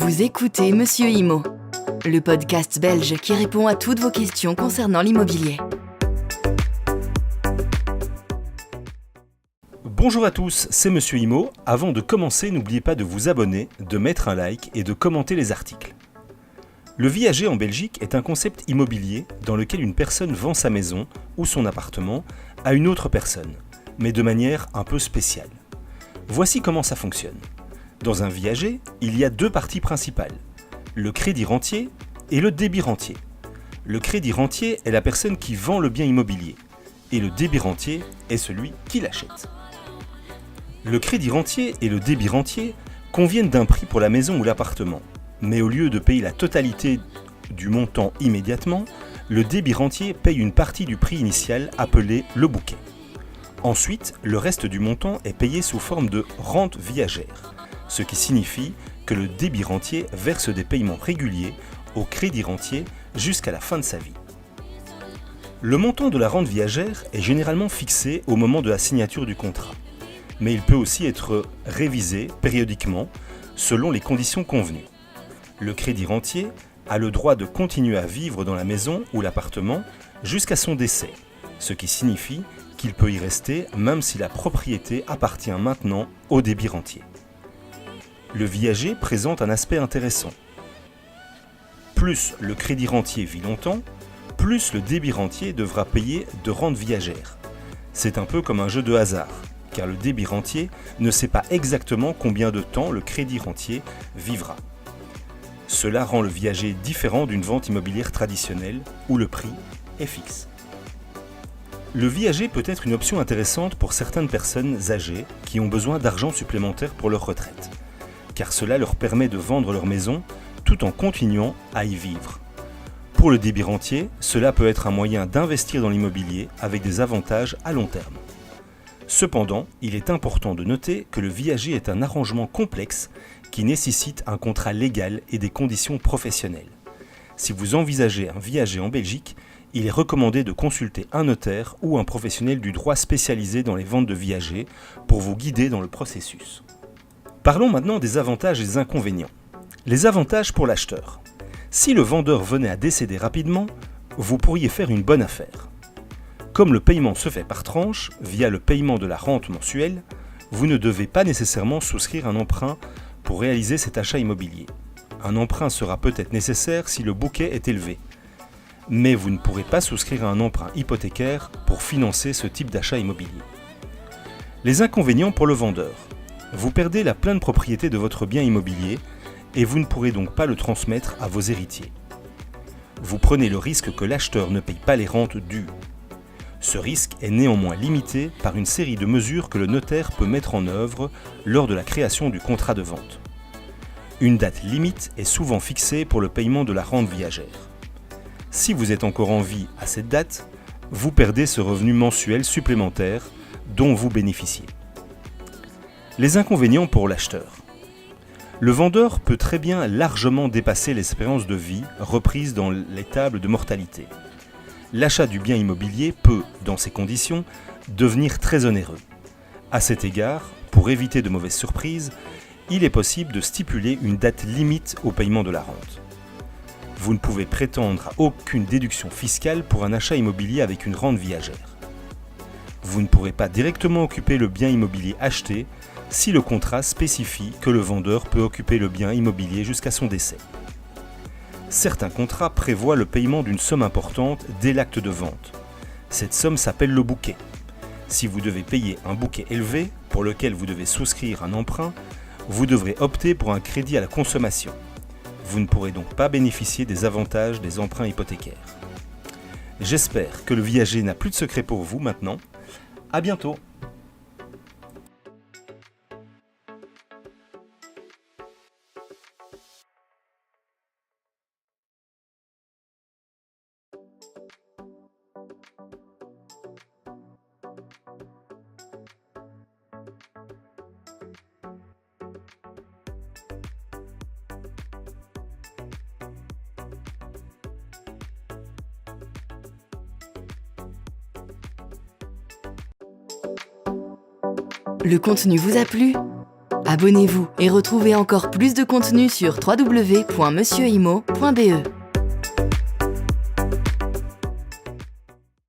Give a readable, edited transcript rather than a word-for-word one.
Vous écoutez Monsieur Imo, le podcast belge qui répond à toutes vos questions concernant l'immobilier. Bonjour à tous, c'est Monsieur Imo. Avant de commencer, n'oubliez pas de vous abonner, de mettre un like et de commenter les articles. Le viager en Belgique est un concept immobilier dans lequel une personne vend sa maison ou son appartement à une autre personne, mais de manière un peu spéciale. Voici comment ça fonctionne. Dans un viager, il y a deux parties principales, le crédit rentier et le débit rentier. Le crédit rentier est la personne qui vend le bien immobilier et le débit rentier est celui qui l'achète. Le crédit rentier et le débit rentier conviennent d'un prix pour la maison ou l'appartement, mais au lieu de payer la totalité du montant immédiatement, le débit rentier paye une partie du prix initial appelé le bouquet. Ensuite, le reste du montant est payé sous forme de rente viagère, ce qui signifie que le débit rentier verse des paiements réguliers au crédit rentier jusqu'à la fin de sa vie. Le montant de la rente viagère est généralement fixé au moment de la signature du contrat, mais il peut aussi être révisé périodiquement selon les conditions convenues. Le crédit rentier a le droit de continuer à vivre dans la maison ou l'appartement jusqu'à son décès, ce qui signifie qu'il peut y rester même si la propriété appartient maintenant au débit rentier. Le viager présente un aspect intéressant. Plus le crédit rentier vit longtemps, plus le débit rentier devra payer de rente viagère. C'est un peu comme un jeu de hasard, car le débit rentier ne sait pas exactement combien de temps le crédit rentier vivra. Cela rend le viager différent d'une vente immobilière traditionnelle où le prix est fixe. Le viager peut être une option intéressante pour certaines personnes âgées qui ont besoin d'argent supplémentaire pour leur retraite, car cela leur permet de vendre leur maison tout en continuant à y vivre. Pour le débit rentier, cela peut être un moyen d'investir dans l'immobilier avec des avantages à long terme. Cependant, il est important de noter que le viager est un arrangement complexe qui nécessite un contrat légal et des conditions professionnelles. Si vous envisagez un viager en Belgique, il est recommandé de consulter un notaire ou un professionnel du droit spécialisé dans les ventes de viagers pour vous guider dans le processus. Parlons maintenant des avantages et des inconvénients. Les avantages pour l'acheteur. Si le vendeur venait à décéder rapidement, vous pourriez faire une bonne affaire. Comme le paiement se fait par tranche, via le paiement de la rente mensuelle, vous ne devez pas nécessairement souscrire un emprunt pour réaliser cet achat immobilier. Un emprunt sera peut-être nécessaire si le bouquet est élevé, mais vous ne pourrez pas souscrire un emprunt hypothécaire pour financer ce type d'achat immobilier. Les inconvénients pour le vendeur. Vous perdez la pleine propriété de votre bien immobilier et vous ne pourrez donc pas le transmettre à vos héritiers. Vous prenez le risque que l'acheteur ne paye pas les rentes dues. Ce risque est néanmoins limité par une série de mesures que le notaire peut mettre en œuvre lors de la création du contrat de vente. Une date limite est souvent fixée pour le paiement de la rente viagère. Si vous êtes encore en vie à cette date, vous perdez ce revenu mensuel supplémentaire dont vous bénéficiez. Les inconvénients pour l'acheteur. Le vendeur peut très bien largement dépasser l'espérance de vie reprise dans les tables de mortalité. L'achat du bien immobilier peut, dans ces conditions, devenir très onéreux. À cet égard, pour éviter de mauvaises surprises, il est possible de stipuler une date limite au paiement de la rente. Vous ne pouvez prétendre à aucune déduction fiscale pour un achat immobilier avec une rente viagère. Vous ne pourrez pas directement occuper le bien immobilier acheté si le contrat spécifie que le vendeur peut occuper le bien immobilier jusqu'à son décès. Certains contrats prévoient le paiement d'une somme importante dès l'acte de vente. Cette somme s'appelle le bouquet. Si vous devez payer un bouquet élevé, pour lequel vous devez souscrire un emprunt, vous devrez opter pour un crédit à la consommation. Vous ne pourrez donc pas bénéficier des avantages des emprunts hypothécaires. J'espère que le viager n'a plus de secret pour vous maintenant. À bientôt! Le contenu vous a plu ? Abonnez-vous et retrouvez encore plus de contenu sur www.monsieurimo.be.